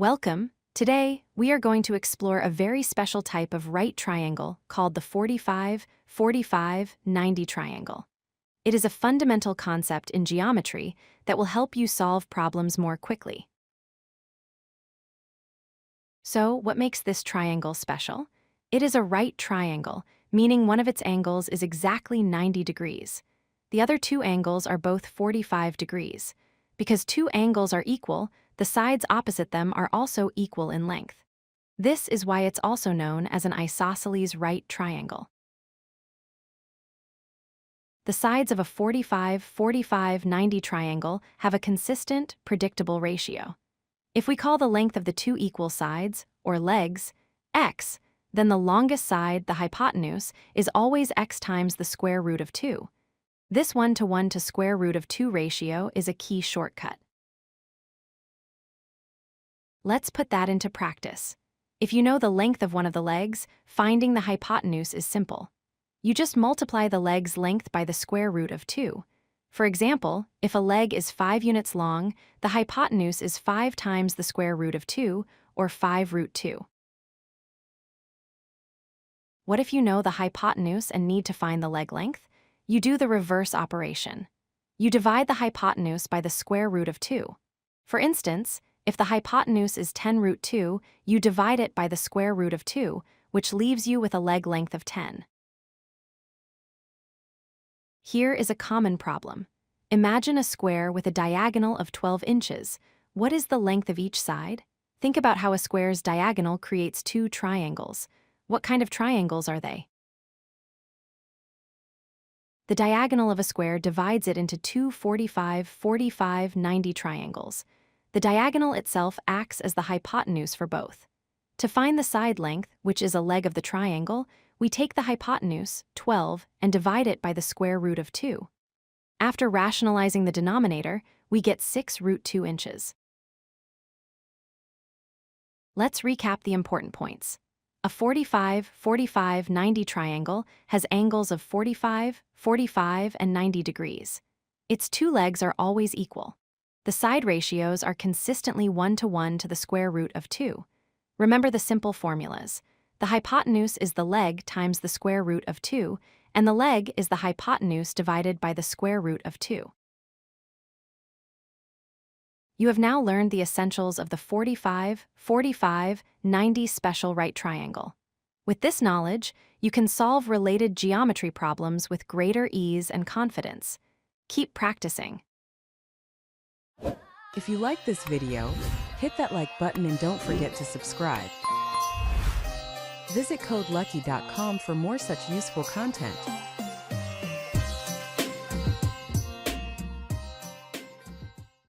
Welcome. Today, we are going to explore a very special type of right triangle called the 45-45-90 triangle. It is a fundamental concept in geometry that will help you solve problems more quickly. So, what makes this triangle special? It is a right triangle, meaning one of its angles is exactly 90 degrees. The other two angles are both 45 degrees. Because two angles are equal, the sides opposite them are also equal in length. This is why it's also known as an isosceles right triangle. The sides of a 45-45-90 triangle have a consistent, predictable ratio. If we call the length of the two equal sides, or legs, x, then the longest side, the hypotenuse, is always x times the square root of 2. This 1-to-1 to square root of 2 ratio is a key shortcut. Let's put that into practice. If you know the length of one of the legs, finding the hypotenuse is simple. You just multiply the leg's length by the square root of 2. For example, if a leg is 5 units long, the hypotenuse is 5 times the square root of 2, or 5 root 2. What if you know the hypotenuse and need to find the leg length? You do the reverse operation. You divide the hypotenuse by the square root of 2. For instance, if the hypotenuse is 10 root 2, you divide it by the square root of 2, which leaves you with a leg length of 10. Here is a common problem. Imagine a square with a diagonal of 12 inches. What is the length of each side? Think about how a square's diagonal creates two triangles. What kind of triangles are they? The diagonal of a square divides it into two 45-45-90 triangles. The diagonal itself acts as the hypotenuse for both. To find the side length, which is a leg of the triangle, we take the hypotenuse, 12, and divide it by the square root of 2. After rationalizing the denominator, we get 6 root 2 inches. Let's recap the important points. A 45-45-90 triangle has angles of 45, 45, and 90 degrees. Its two legs are always equal. The side ratios are consistently 1-to-1 to the square root of 2. Remember the simple formulas. The hypotenuse is the leg times the square root of 2, and the leg is the hypotenuse divided by the square root of 2. You have now learned the essentials of the 45-45-90 special right triangle. With this knowledge, you can solve related geometry problems with greater ease and confidence. Keep practicing. If you like this video, hit that like button and don't forget to subscribe. Visit codelucky.com for more such useful content.